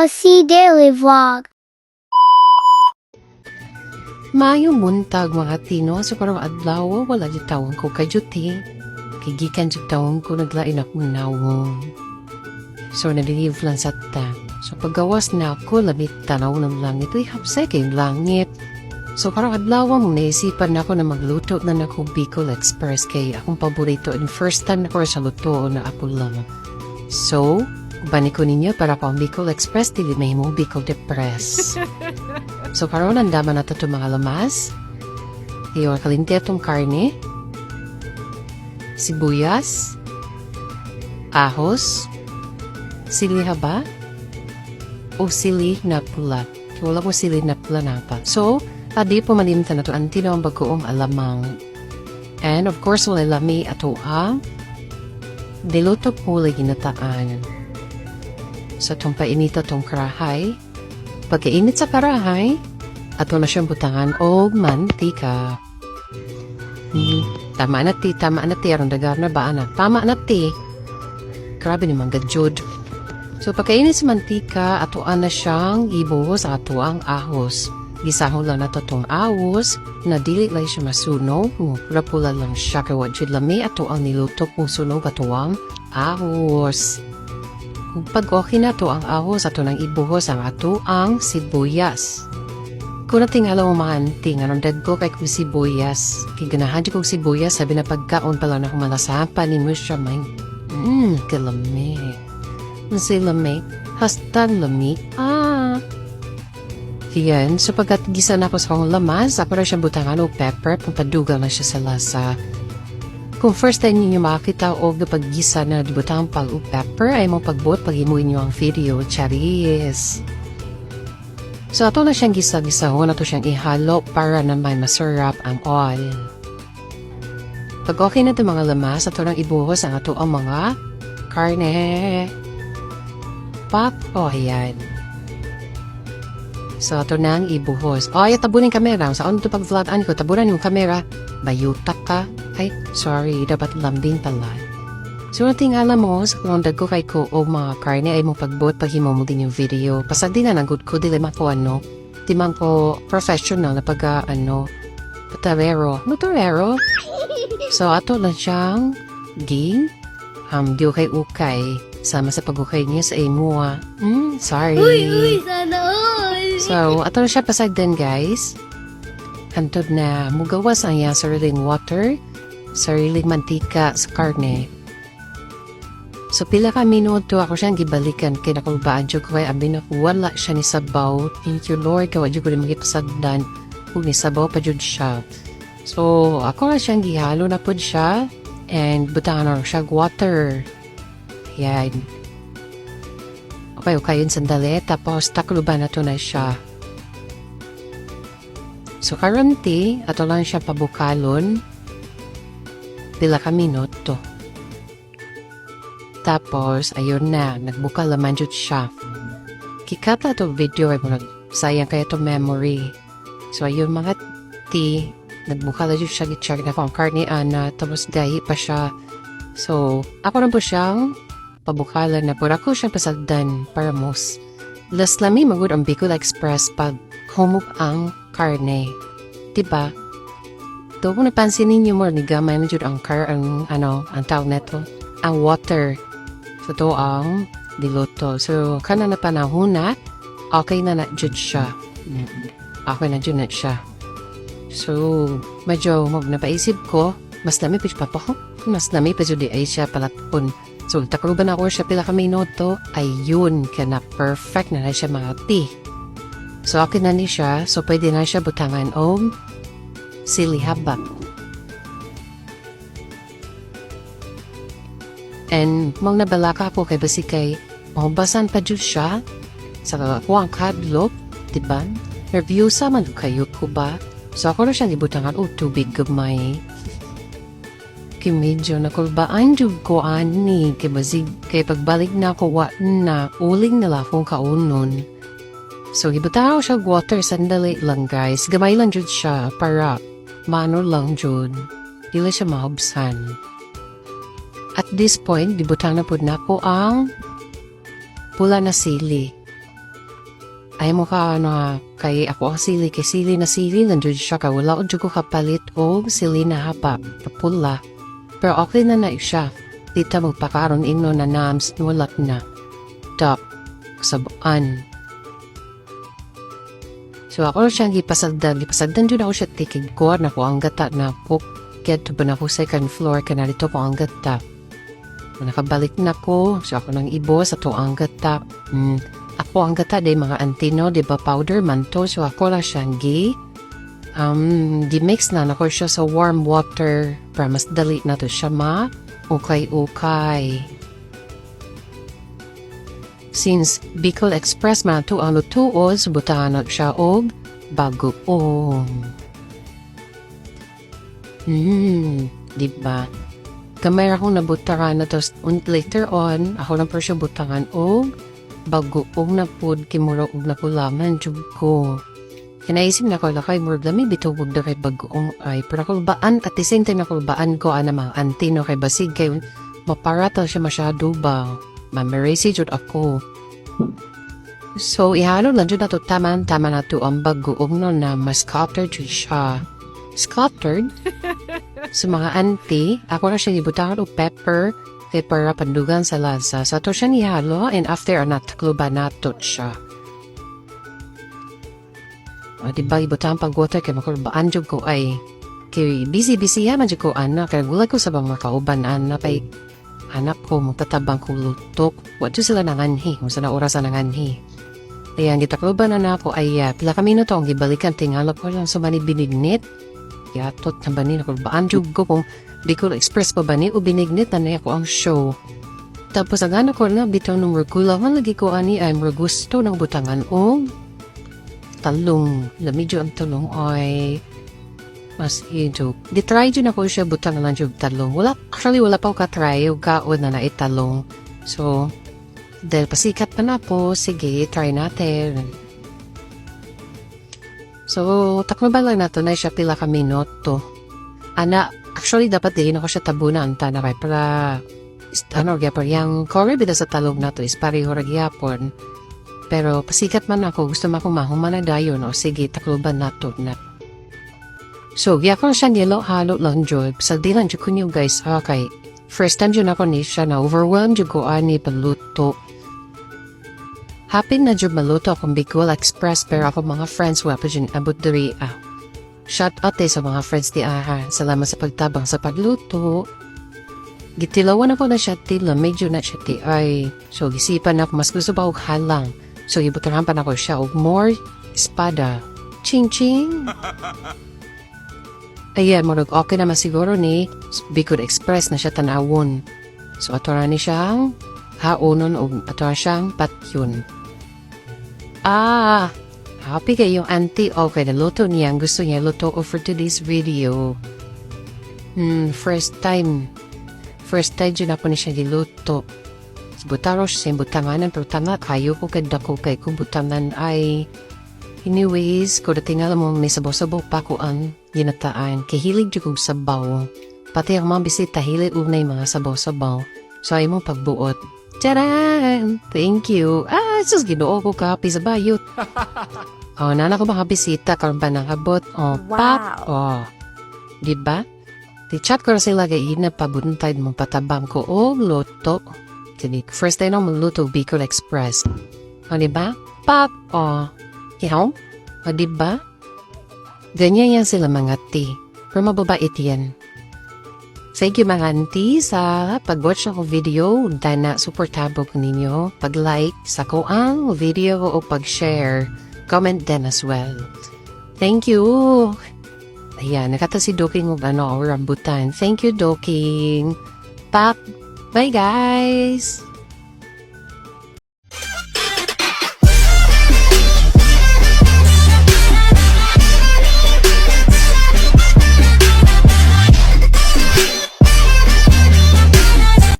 Aussie Daily Vlog. Maayong buntag mga Tino, sa parang adlaw, wala di tawang ko kay Juti. Kigikan di tawang ko naglain akong nawong. So, nalilive lang sa ta. So, paggawas na ako, labit tanaw ng langit. Uy, hapsay kayong langit. So, parang adlaw mo naisipan na ako na magluto na ako Bicol Express kay akong paborito. And first time na ko sa luto na ako lang. So, bani ko ninyo para pa ang Bicol Express, dili may mo Bicol Depress. So, karon ang dama na ito mga lamas. Iyon, kalinti itong karne. Sibuyas. Ahos. Sili haba. O sili na pula. Wala ko sili na pula na pa. So, adi po malimtan na ito ang tinawang bagoong alamang. And of course, wala lami ato ang diluto po lagi nataan. So, itong painita itong karahay. Pagkainit sa karahay, ato na siyang butangan o mantika. Tama na ti. Aron dagar na ba, anak? Tama na ti. Grabe naman gadyod. So, pagkainit sa mantika, atoan na siyang ibuhos sa ato ang ahos. Gisahon lang na itong ahos, na dili lang siya masunog. Rapula lang siya kaya wadjud lami ato ang niluto kung sunog ato ang ahos. Pag okay na to ang ahos, ato nang ibuhos ang ato ang sibuyas. Kung natingala mo mga anting, anong dagko kay kong sibuyas. Kiganahan di kong sibuyas, sabi na pagkaon pala na kumalasapa ni mo siya may, kalami. Nasi lami, hastang lami, Yan, so pagkat gisa na ako sa kong lamas, ako na siya butangan o pepper, pampadugal na siya sa lasa. Kung first time ninyo makakita o pag-gisa na dibutang pal o pepper, ay mong pagbuot pag-imuin nyo ang video, charis. So, ato na siyang gisa-gisahon, ato siyang ihalo para naman masarap ang oil. Pag okay na ito mga lamas, ato nang ibuhos ang ato ang mga karne. Ayan. So, ato nang ibuhos. Ay, tabunin kamera. Saan ito pag-vlogan ko? Tabunan yung kamera. Bayutak ka. Ay, sorry, dapat lambing pala. So, natingala mo, sa kanondag ko kay ko o mga karne ay mo pagbuot pag himo mo din yung video. Pasag din na nagod ko, dili ko timang ko professional na motorero. So, ato lang siyang di ukay sama sa pag-ukay niya sa imuha. Sorry. Uy, sana all. So, ato na siya pasag din, guys. Hantod na mugawas ang iya sariling water, sariling mantika sa karne. So, pila ka minuto ako siyang gibalikan kay nakulbaan dyo ko kay abin ako wala siya ni sabaw. Thank you Lord, kawa dyo ko rin magipasagdan kung ni sabaw pa dyan siya. So, ako na siyang gihalo na po siya and butangan na siya water. Yan. Okay yun sandali. Tapos, takluban na to na siya. So, karanti, ato lang siya pabukalon. Pila ka minuto. Tapos, ayun na, nagbukal naman dyan siya. Kikata itong video ay mo nagsayang kaya itong memory. So, ayun mga nagbukal na dyan siya, gitsyag na kung karne ana, tapos gahi pa siya. So, ako na po siyang pabukalan na po. Ako siyang pasagdan para mos. Last lami magod ang Bicol Express pag humok ang karne. Diba? Ito kung napansin ninyo mo, nigamay na dyan ang tawag neto, ang water. So, ito ang diluto. So, kana na panahon na, okay na na dyan siya. Okay na dyan na siya. So, medyo napaisip ko, mas lami pa pa ko. Mas lami pa dyan di ay siya palatpon. So, takruban ako siya pila ka minuto, ayun, kana perfect na siya mga tea. So, okay na ni siya. So, pwede na siya butangan o sili haba. And, mang nabalaka ako kay basi kay mahubasan pa dyan siya sa kuwang kadlok, diba? Review sa man kayo ko ba? So, ako na siyang ibutangan o tubig gamay. Medyo nakulbaan dyan ko ani kay pagbalik na ako na uling nila akong kaunon. So, ibutaw siya water sandali lang guys. Gamay lang dyan siya para mano lang dyan. Dili siya mahubsan. At this point, dibutang na po na ko ang pula na sili. Ay mo ka ano kay ako ang sili kay sili na sili nandiyo siya ka wala ko ko kapalit o sili na hapa pula. Pero okay na siya. Dita magpakaroon ino na nams wala na. Top sabaan. So ako siyang gipasagdan dyan ako siya tikig ko na ko ang gata na po get to ba na ko second floor ka na dito ko ang gata. Nakabalik na ko so ako nang ibo sa to ang gata. Ako ang gata day mga antino, di ba powder man to. So ako lang siyang di-mix na ko siya sa warm water para mas dali na to siya ukay. Since Bicol Express man to ang lutuos, butahan na siya og bagoong. Di ba? Kamay akong nabutaran na to later on, ako lang pa siya butangan og bagoong na food kimura og nakulaman jud ko. Kinaisip na ko lakay murag lami bitubog na kay bagoong ay pero kulbaan at the same time nakulbaan ko ana mga antino kay basig kay maparata siya masyado ba mameresi jud ako. So ihalo lang jud na to tama na to ang bagoong no na mas scattered jud siya. Scattered? So mga auntie, ako na siya ibutangan og pepper para pandugan sa lasa. So, ito siya nihalo and after natakluba nato siya. O, diba, ibutan pag-water kaya makulbaan dyan ko ay kaya busy yaman dyan ko anak. Kaya gulag ko sa mga kauban anak ay anak ko magtatabang ko lutok. Wadyo sila nanganhi. Kung sana oras na nanganhi. Kaya ang gitakluban na ako ay pila kami na to ang gibalikan. Tingala ko lang sa mani binignit. Kaya tot na ba ni nakulbaan dyan ko kung Bicol Express pa ba ni o binignit na ako ang show. Tapos ang anak ko na bitaw ng regula man lagi ko ani ay gusto ng butangan o talong. Lamidyo ang talong ay mas ito. Di-try dyan ako siya butangan lang yung talong. Actually wala pa ako ka-try yung kaon na naitalong. So, dahil pasikat pa na po, sige, try natin. So, takloban lang nato na siya pila ka minuto. Actually, dapat din ako siya tabunan ta na kay para gyapon yung curry bida sa talong na to is pareho gyapon. Pero pasikat man ako, gusto man akong mahuman na dayon o sige, takloban nato na. So, gyapon siya nilo halo lang joy. Sa dilan jud kunyo guys, okay. First time jud ako ni siya na overwhelmed jud ko ani paluto. Happy na jud maluto akong Bicol Express pero ako mga friends wapa jud abot diri Shout out sa mga friends di Salamat sa pagtabang sa pagluto. Gitilawan ako na siya tila. Medyo na siya ti ay. So gisipan ako mas gusto ba og halang. So ibutaran pa na ko siya og more espada. Ching ching. Ayan, morag okay naman siguro ni Bicol Express na siya tanawon. So ato na ni siyang haonon o ato na siyang patyon. Happy kayo auntie. Okay, naluto niya. Gusto niya luto ko for today's video. First time dyan ako ni siya giluto. Butaro siya sa butanganan. Pero tanga kayo ko kada ko kay kung butangan ay anyways, kung dating alam mo may sabaw-sabaw pa ko ang ginataan. Kahilig dyan kong sabaw. Pati ang mga bisita hilig unay mga sabaw-sabaw. So ay mong pagbuot. Tcharan! Thank you. Sus ginoo ko kapi sa bayot. Nana ko mga bisita karon pa nakabot. Pap. Diba? Di-chat ko na sila gayin na pabuntay mong patabang ko. Luto. First time na maluto Bicol Express. Diba? Pap. Yaw? Diba? Ganyan yan sila mga tea. Pero mababait yan. Thank you mga auntie sa pag-watch ako video dahil na supportabo ko ninyo. Pag-like sa ko ang video o pag-share. Comment din as well. Thank you. Ayan, nakata si Doking o rambutan. Thank you, Doking. Pap. Bye, guys.